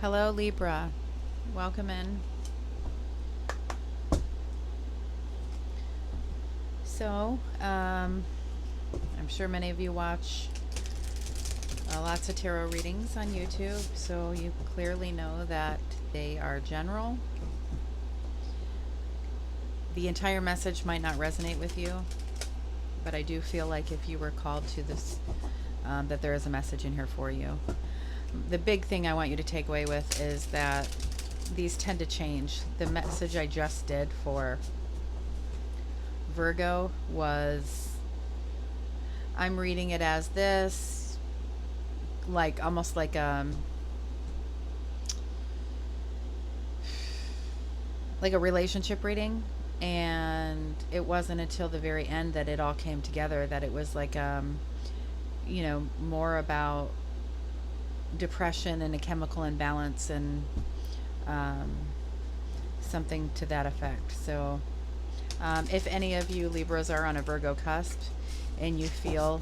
Hello, Libra. Welcome in. So, I'm sure many of you watch lots of tarot readings on YouTube, so you clearly know that they are general. The entire message might not resonate with you, but I do feel like if you were called to this, that there is a message in here for you. The big thing I want you to take away with is that these tend to change. The message I just did for Virgo was, I'm reading it as this, like almost like a relationship reading, and it wasn't until the very end that it all came together, that it was like more about depression and a chemical imbalance and something to that effect. So if any of you Libras are on a Virgo cusp and you feel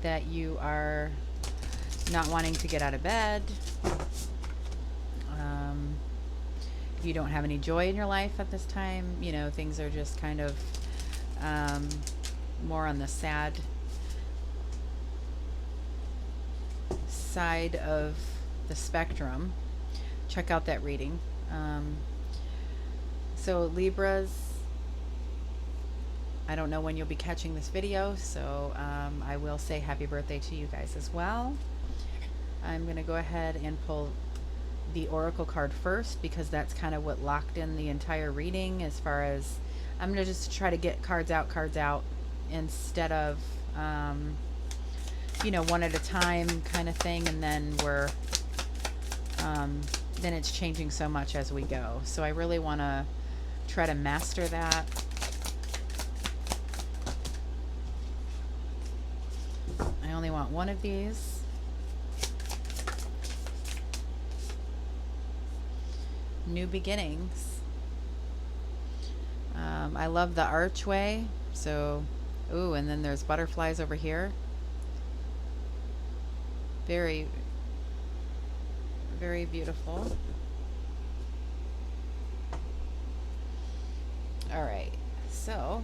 that you are not wanting to get out of bed, you don't have any joy in your life at this time, things are just kind of more on the sad side of the spectrum, check out that reading. So Libras, I don't know when you'll be catching this video, so I will say happy birthday to you guys as well. I'm going to go ahead and pull the Oracle card first, because that's kind of what locked in the entire reading. As far as, I'm going to just try to get cards out instead of one at a time kind of thing, and then then it's changing so much as we go. So I really want to try to master that. I only want one of these. New beginnings. I love the archway. So, ooh, and then there's butterflies over here. Very, very beautiful. All right, so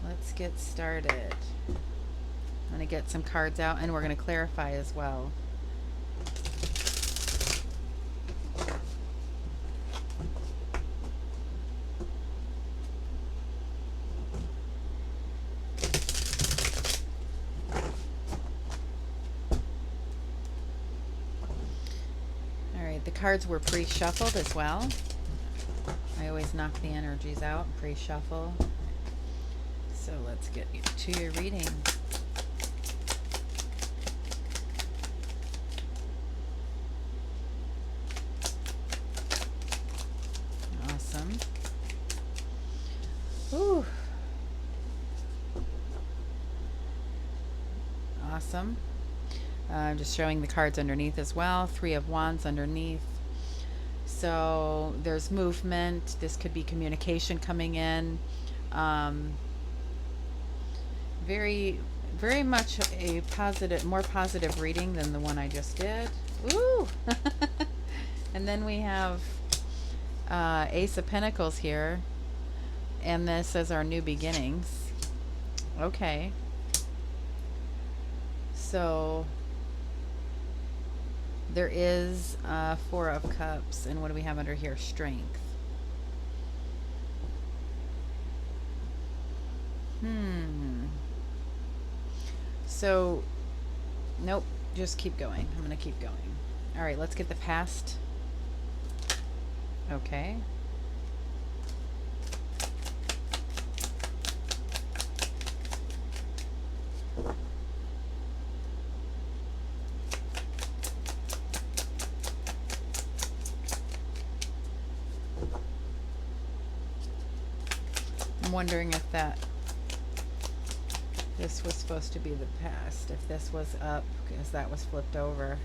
let's get started. I'm going to get some cards out, and we're going to clarify as well. The cards were pre-shuffled as well. I always knock the energies out, pre-shuffle. So let's get to your reading. Awesome. Ooh. Awesome. I'm just showing the cards underneath as well. 3 of Wands underneath. So there's movement. This could be communication coming in. Very, very much a positive, more positive reading than the one I just did. Ooh! And then we have Ace of Pentacles here. And this is our new beginnings. Okay. So there is 4 of Cups, and what do we have under here? Strength. So, nope, just keep going. I'm going to keep going. All right, let's get the past. Okay. I'm wondering if this was supposed to be the past, if this was up, because that was flipped over.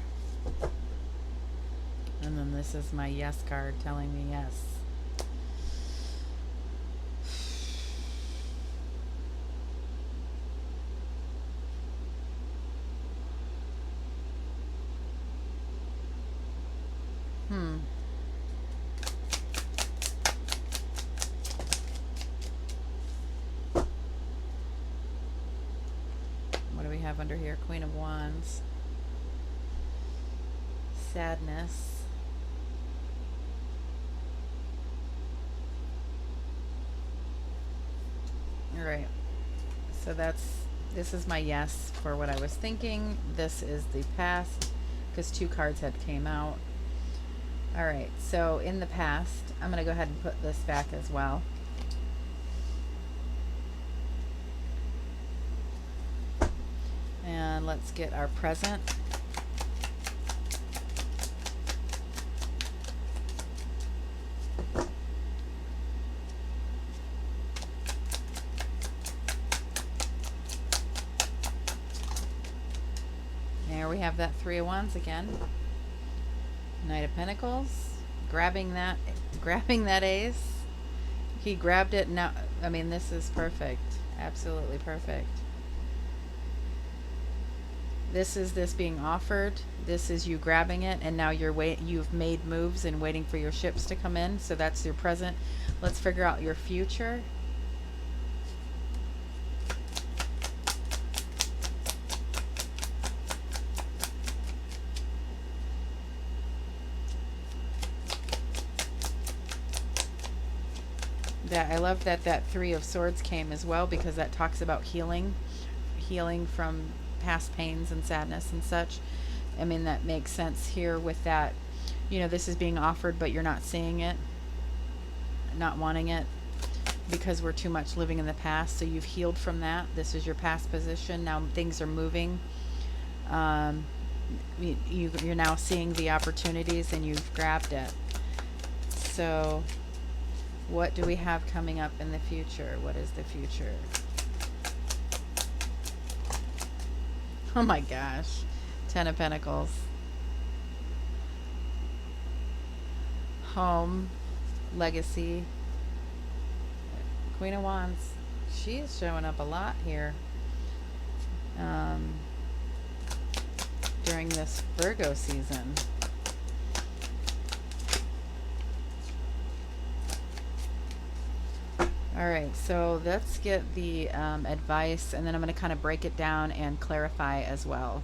And then this is my yes card telling me yes. do we have under here? Queen of Wands. Sadness. All right. So this is my yes for what I was thinking. This is the past, because 2 cards had came out. All right. So in the past, I'm going to go ahead and put this back as well. And let's get our present. There we have that 3 of Wands again. Knight of Pentacles, grabbing that ace. He grabbed it now. I mean, this is perfect. Absolutely perfect. This is this being offered. This is you grabbing it, and now you've made moves and waiting for your ships to come in. So that's your present. Let's figure out your future. I love that 3 of Swords came as well, because that talks about healing from past pains and sadness and such. I mean, that makes sense here with that. You know, this is being offered, but you're not seeing it, not wanting it, because we're too much living in the past. So you've healed from that. This is your past position. Now things are moving. You're now seeing the opportunities, and you've grabbed it. So what do we have coming up in the future? What is the future? Oh my gosh. 10 of Pentacles. Home. Legacy. Queen of Wands. She is showing up a lot here. During this Virgo season. All right, so let's get the advice, and then I'm going to kind of break it down and clarify as well.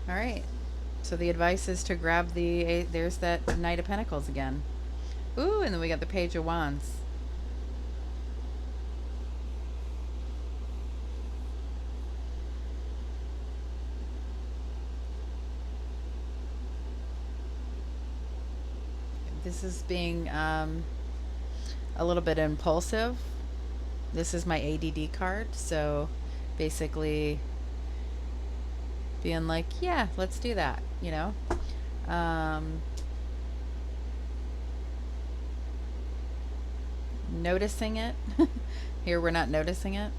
All right, so the advice is to grab there's that Knight of Pentacles again. Ooh, and then we got the Page of Wands. This is being a little bit impulsive. This is my ADD card, so basically being like, yeah, let's do that, you know. Noticing it. Here we're not noticing it.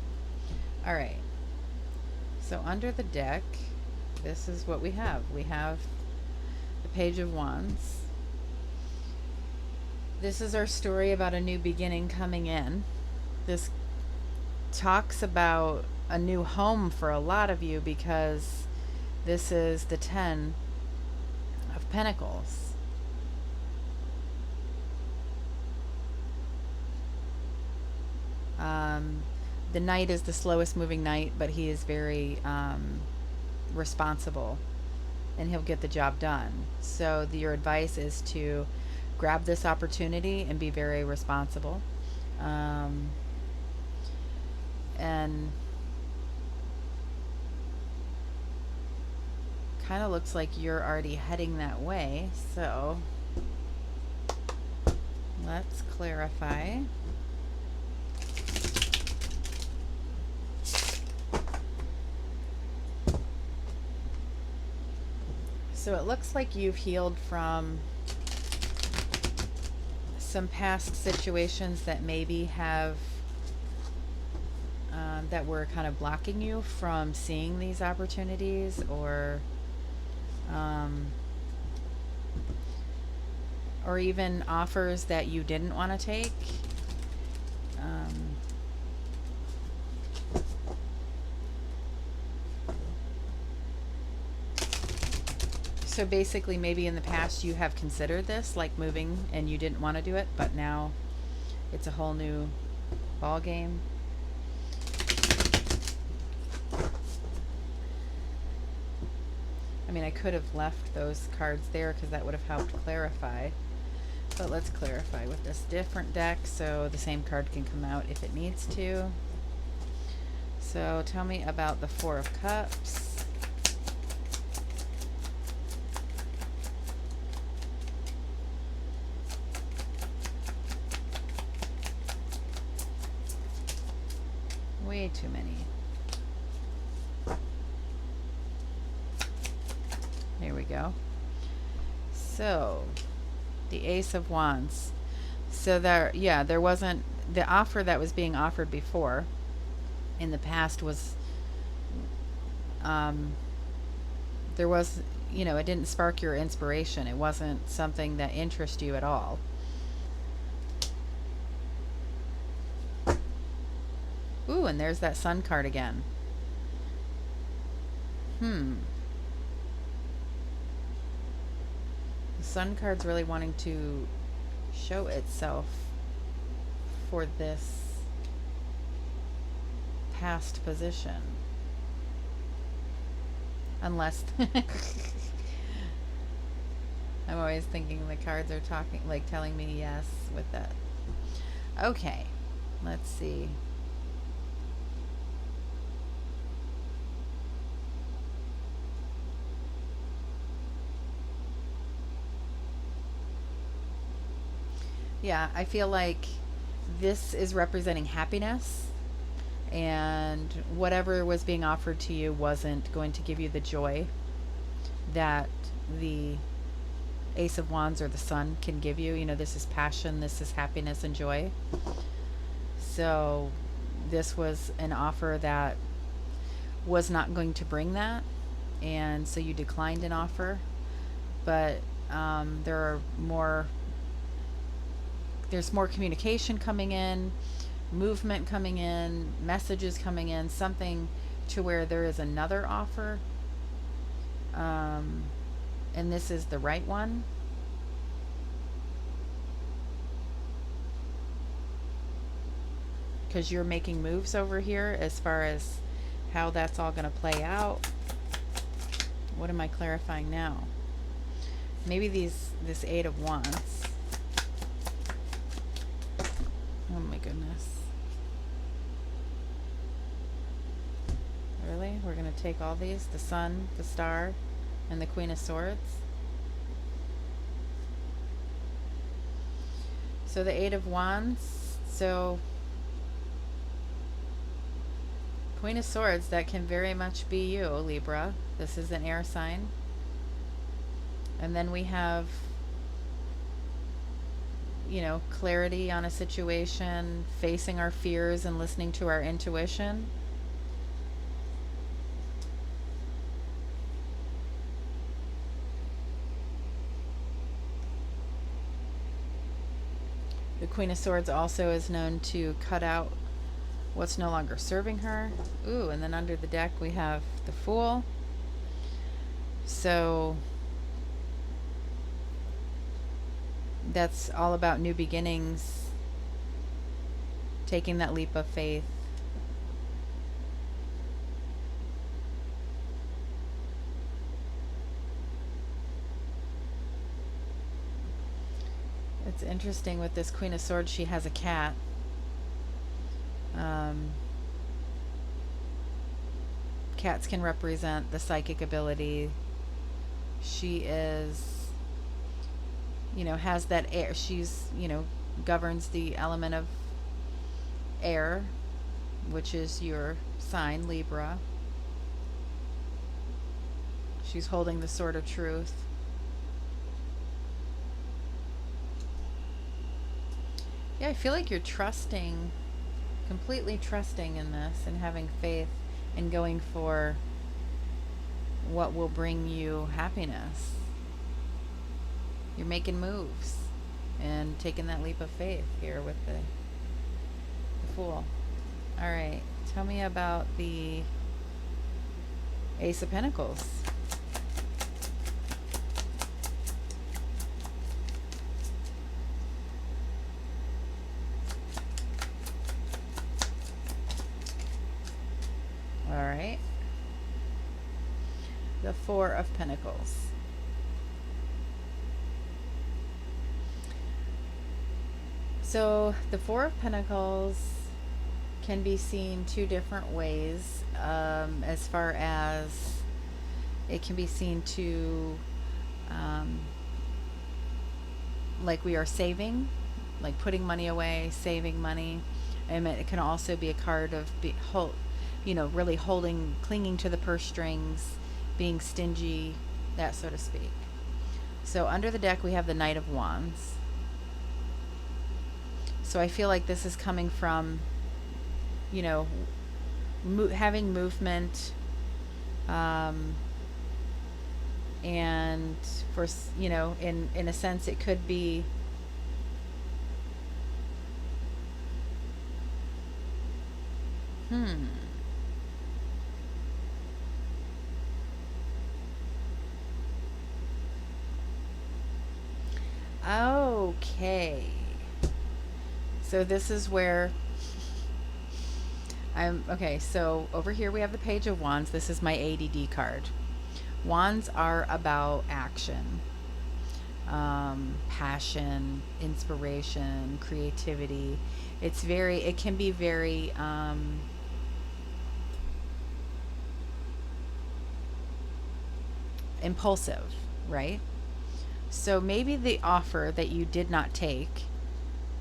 All right, so under the deck, this is what we have. We have the Page of Wands. This is our story about a new beginning coming in. This talks about a new home for a lot of you, because this is the 10 of Pentacles. The Knight is the slowest moving knight, but he is very responsible, and he'll get the job done. So your advice is to grab this opportunity and be very responsible. And kind of looks like you're already heading that way. So let's clarify. So it looks like you've healed from some past situations that maybe have that were kind of blocking you from seeing these opportunities, or even offers that you didn't want to take. So basically, maybe in the past you have considered this, like moving, and you didn't want to do it, but now it's a whole new ball game. I mean, I could have left those cards there because that would have helped clarify. But let's clarify with this different deck so the same card can come out if it needs to. So tell me about the Four of Cups. Way too many. Here we go. So, the Ace of Wands. So there wasn't the offer that was being offered before in the past was there was, you know, it didn't spark your inspiration. It wasn't something that interested you at all. Ooh, and there's that Sun card again. The Sun card's really wanting to show itself for this past position. Unless I'm always thinking the cards are talking, like telling me yes with that. Okay, let's see. Yeah, I feel like this is representing happiness, and whatever was being offered to you wasn't going to give you the joy that the Ace of Wands or the Sun can give you. You know, this is passion, this is happiness and joy. So this was an offer that was not going to bring that, and so you declined an offer. But there's more communication coming in, movement coming in, messages coming in, something to where there is another offer. And this is the right one. Because you're making moves over here as far as how that's all going to play out. What am I clarifying now? Maybe this Eight of Wands. Oh my goodness. Really? We're going to take all these? The Sun, the Star, and the Queen of Swords? So the Eight of Wands. So Queen of Swords, that can very much be you, Libra. This is an air sign. And then we have, you know, clarity on a situation, facing our fears and listening to our intuition. The Queen of Swords also is known to cut out what's no longer serving her. Ooh, and then under the deck we have the Fool. So that's all about new beginnings, taking that leap of faith. It's interesting with this Queen of Swords, she has a cat. Cats can represent the psychic ability. She is, you know, has that air. She's, you know, governs the element of air, which is your sign, Libra. She's holding the sword of truth. Yeah, I feel like you're trusting, completely trusting in this and having faith and going for what will bring you happiness. You're making moves and taking that leap of faith here with the Fool. All right, tell me about the Ace of Pentacles. All right. The Four of Pentacles. So the Four of Pentacles can be seen two different ways. As far as it can be seen to like we are saving, like putting money away, saving money. And it can also be a card of really holding, clinging to the purse strings, being stingy, that so to speak. So under the deck we have the Knight of Wands. So I feel like this is coming from, having movement, and for, in a sense it could be okay. So this is where okay, so over here we have the Page of Wands. This is my ADD card. Wands are about action, passion, inspiration, creativity. It can be very, impulsive, right? So maybe the offer that you did not take,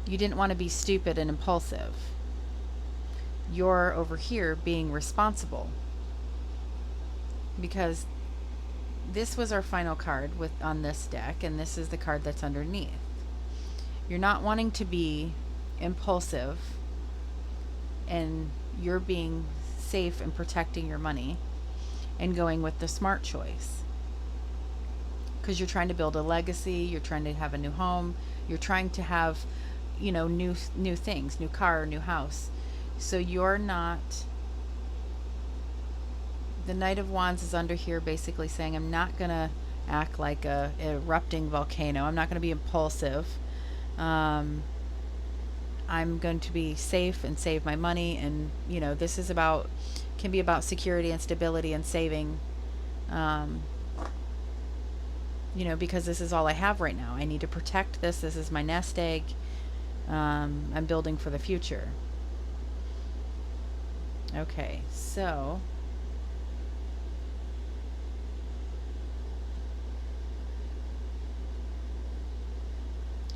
you didn't want to be stupid and impulsive. You're over here being responsible, because this was our final card on this deck, and this is the card that's underneath. You're not wanting to be impulsive, and you're being safe and protecting your money and going with the smart choice, because you're trying to build a legacy, you're trying to have a new home, you're trying to have, new things, new car, new house. So you're not, the Knight of Wands is under here basically saying, I'm not going to act like a erupting volcano. I'm not going to be impulsive. I'm going to be safe and save my money. And, this is can be about security and stability and saving, because this is all I have right now. I need to protect this. This is my nest egg. I'm building for the future. Okay, so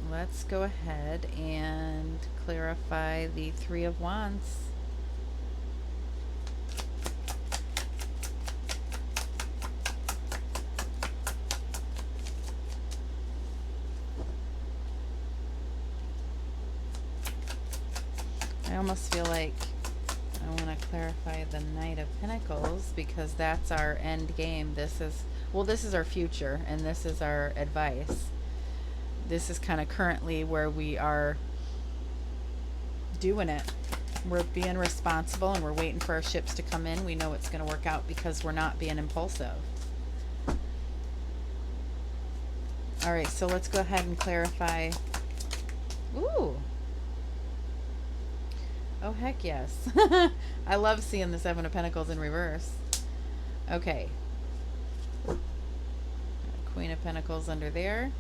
let's go ahead and clarify the Three of Wands. I almost feel like I want to clarify the Knight of Pentacles, because that's our end game. This is our future, and this is our advice. This is kind of currently where we are doing it. We're being responsible, and we're waiting for our ships to come in. We know it's going to work out because we're not being impulsive. All right, so let's go ahead and clarify. Ooh. Oh, heck yes. I love seeing the Seven of Pentacles in reverse. Okay. Queen of Pentacles under there.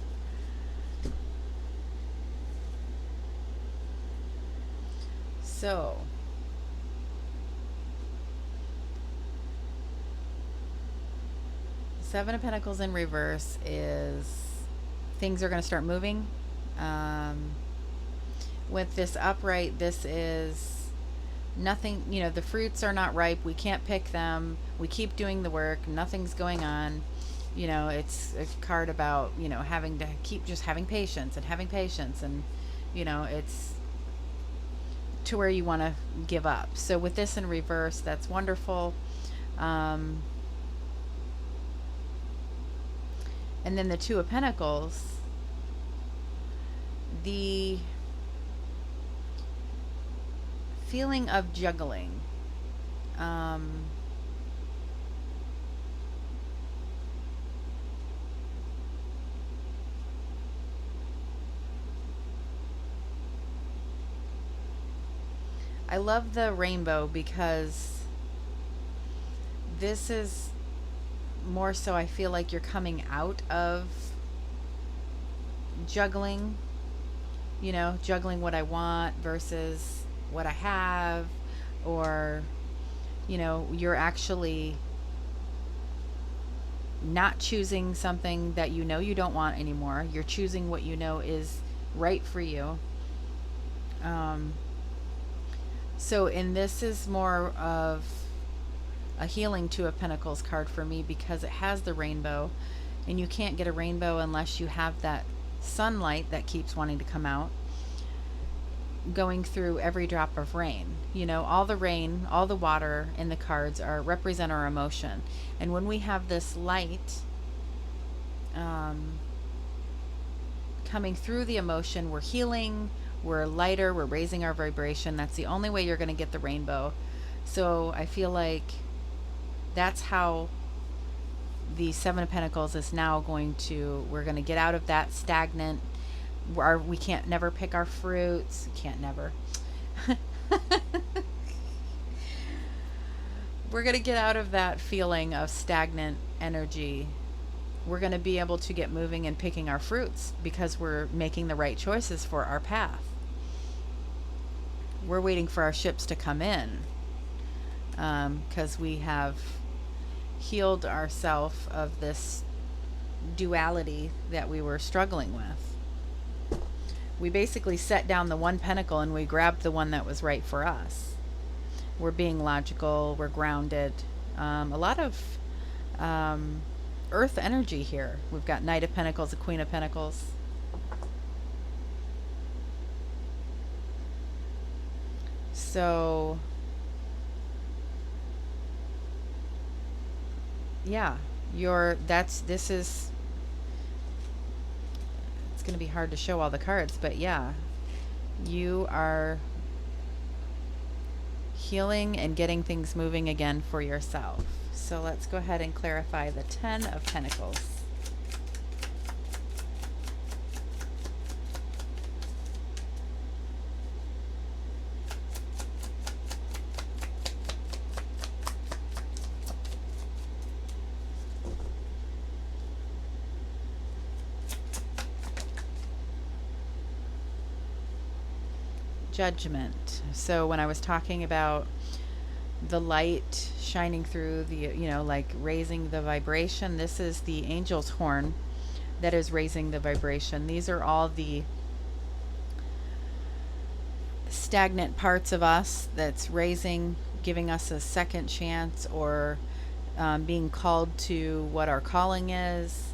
So, Seven of Pentacles in reverse is things are going to start moving. With this upright, this is nothing, the fruits are not ripe. We can't pick them. We keep doing the work. Nothing's going on. It's a card about, having to keep just having patience and having patience. And, it's to where you want to give up. So with this in reverse, that's wonderful. And then the Two of Pentacles, the feeling of juggling. I love the rainbow because this is more so, I feel like you're coming out of juggling, juggling what I want versus what I have, or, you're actually not choosing something that you don't want anymore. You're choosing what is right for you. So, and this is more of a healing Two of Pentacles card for me because it has the rainbow, and you can't get a rainbow unless you have that sunlight that keeps wanting to come out, going through every drop of rain. All the rain, all the water in the cards represent our emotion. And when we have this light coming through the emotion, we're healing, we're lighter, we're raising our vibration. That's the only way you're going to get the rainbow. So I feel like that's how the Seven of Pentacles is now we're going to get out of that stagnant, we can't never pick our fruits. Can't never. We're going to get out of that feeling of stagnant energy. We're going to be able to get moving and picking our fruits because we're making the right choices for our path. We're waiting for our ships to come in because we have healed ourselves of this duality that we were struggling with. We basically set down the one pentacle and we grabbed the one that was right for us. We're being logical, we're grounded. A lot of earth energy here. We've got Knight of Pentacles, a Queen of Pentacles. So yeah, this is, it's going to be hard to show all the cards, but yeah, you are healing and getting things moving again for yourself. So let's go ahead and clarify the Ten of Pentacles. Judgment. So when I was talking about the light shining through the, like raising the vibration, this is the angel's horn that is raising the vibration. These are all the stagnant parts of us that's raising, giving us a second chance, or being called to what our calling is.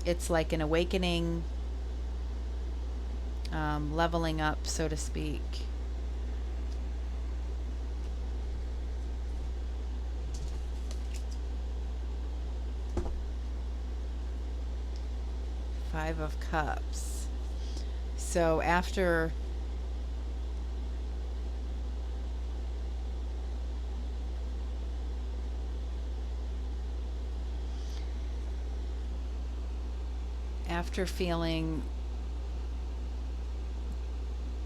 It's like an awakening, leveling up, so to speak. Five of Cups. So after feeling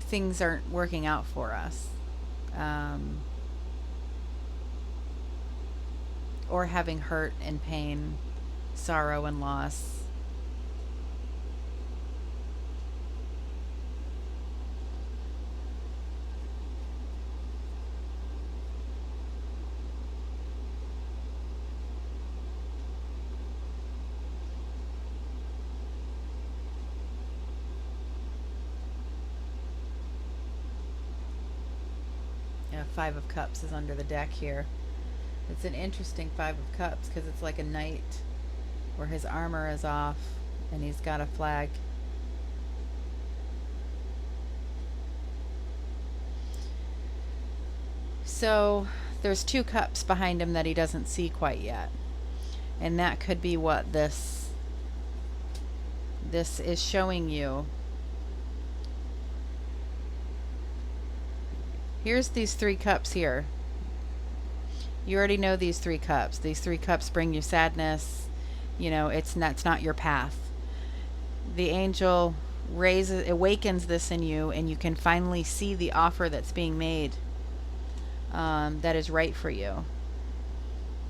things aren't working out for us, or having hurt and pain, sorrow and loss, Five of Cups is under the deck here. It's an interesting Five of Cups because it's like a knight where his armor is off and he's got a flag. So there's two cups behind him that he doesn't see quite yet. And that could be what this is showing you. Here's these three cups here. You already know these three cups. These three cups bring you sadness. It's not your path. The angel awakens this in you, and you can finally see the offer that's being made, that is right for you.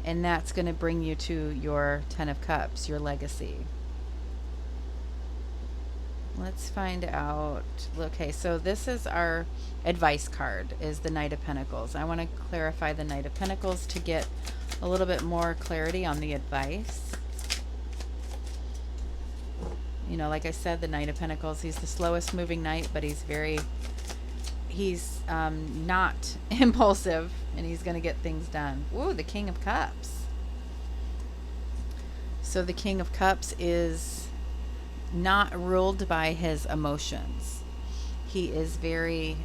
And that's going to bring you to your 10 of Cups, your legacy. Let's find out. Okay, so this is our advice card, is the Knight of Pentacles. I want to clarify the Knight of Pentacles to get a little bit more clarity on the advice. You know, like I said, the Knight of Pentacles, he's the slowest moving knight, but he's not impulsive, and he's going to get things done. Ooh, the King of Cups. So the King of Cups is not ruled by his emotions. He is very,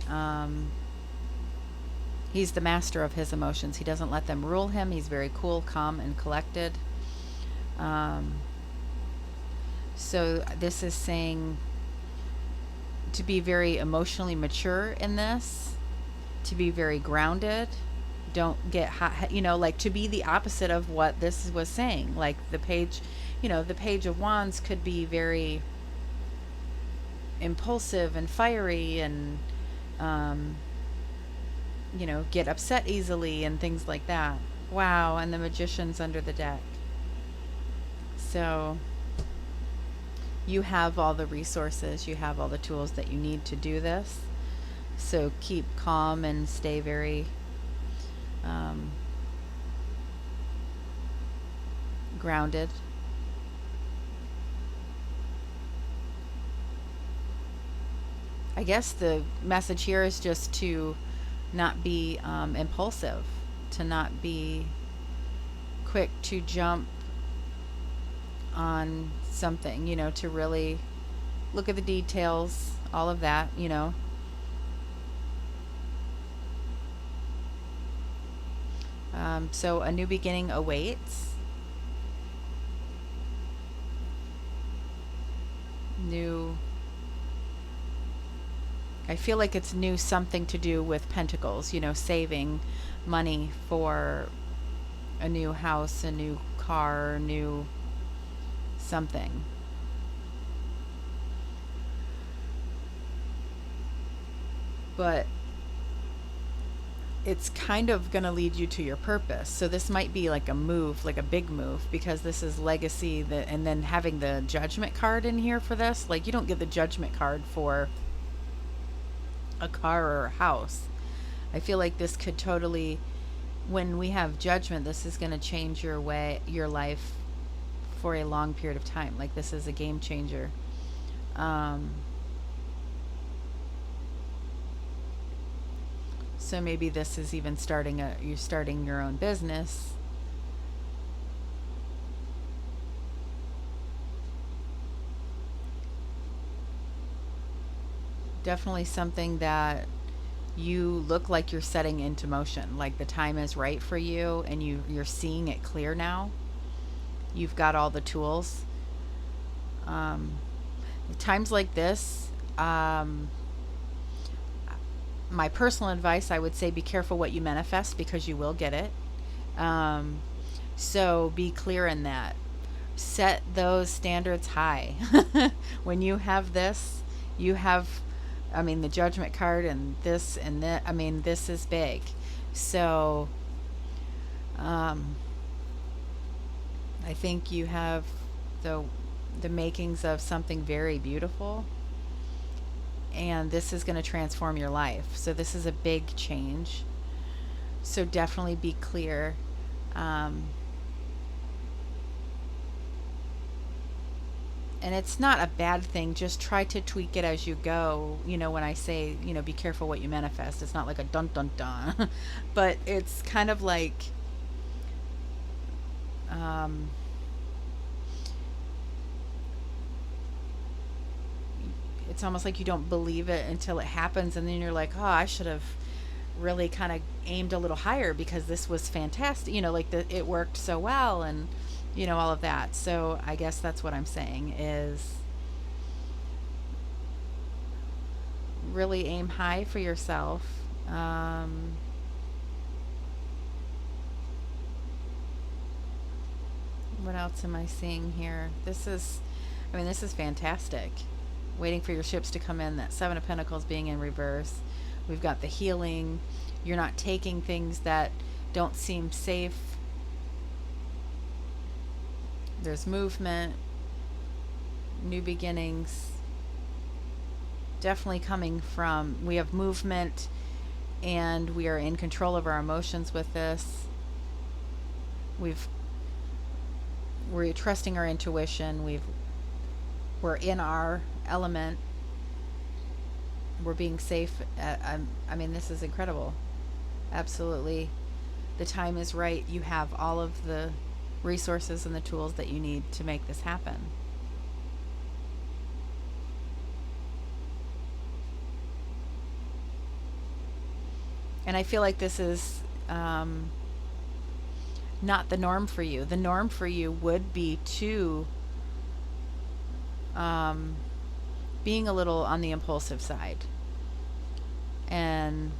he's the master of his emotions. He doesn't let them rule him. He's very cool, calm, and collected. So this is saying to be very emotionally mature in this, to be very grounded. Don't get hot, you know, like to be the opposite of what this was saying. Like the page, you know, the Page of Wands could be very impulsive and fiery and, you know, get upset easily and things like that. Wow, and the Magician's under the deck. So you have all the resources, you have all the tools that you need to do this. So keep calm and stay very grounded. I guess the message here is just to not be impulsive, to not be quick to jump on something, you know, to really look at the details, all of that, you know. So a new beginning awaits. I feel like it's new something to do with Pentacles, you know, saving money for a new house, a new car, a new something. But it's kind of going to lead you to your purpose. So this might be like a move, like a big move, because this is legacy, and then having the Judgment card in here for this. Like, you don't get the Judgment card for a car or a house. I feel like this could totally, when we have Judgment, this is going to change your life for a long period of time. Like, this is a game changer. So maybe this is even you're starting your own business. Definitely something that you look like you're setting into motion, like the time is right for you, and you're seeing it clear now. You've got all the tools. Times like this, my personal advice, I would say, be careful what you manifest, because you will get it. So be clear in that. Set those standards high. When you have this, you have, I mean, the Judgment card and this and that. I mean, this is big. So I think you have the makings of something very beautiful. And this is going to transform your life. So this is a big change. So definitely be clear. And it's not a bad thing. Just try to tweak it as you go. You know, when I say, you know, be careful what you manifest, it's not like a dun dun dun. But it's kind of like, it's almost like you don't believe it until it happens, and then you're like, oh, I should have really kind of aimed a little higher, because this was fantastic, you know, like it worked so well, and you know, all of that. So I guess that's what I'm saying, is really aim high for yourself. What else am I seeing here? This is fantastic. waiting for your ships to come in. That Seven of Pentacles being in reverse. We've got the healing. You're not taking things that don't seem safe. There's movement, new beginnings. Definitely coming from, we have movement, and we are in control of our emotions with this. We're trusting our intuition. We're in our element. We're being safe. I mean, this is incredible. Absolutely. The time is right. You have all of the resources and the tools that you need to make this happen. And I feel like this is not the norm for you. The norm for you would be to being a little on the impulsive side. And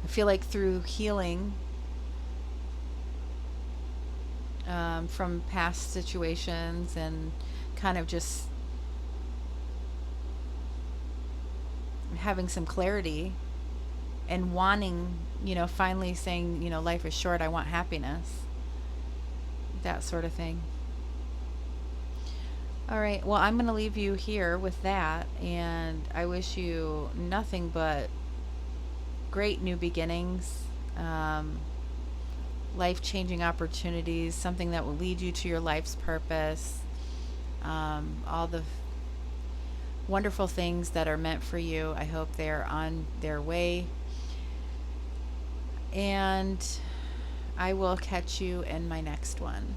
I feel like through healing from past situations and kind of just having some clarity and wanting, finally saying, life is short, I want happiness, that sort of thing. All right, well, I'm going to leave you here with that, and I wish you nothing but great new beginnings, life-changing opportunities, something that will lead you to your life's purpose, all the wonderful things that are meant for you. I hope they're on their way. And I will catch you in my next one.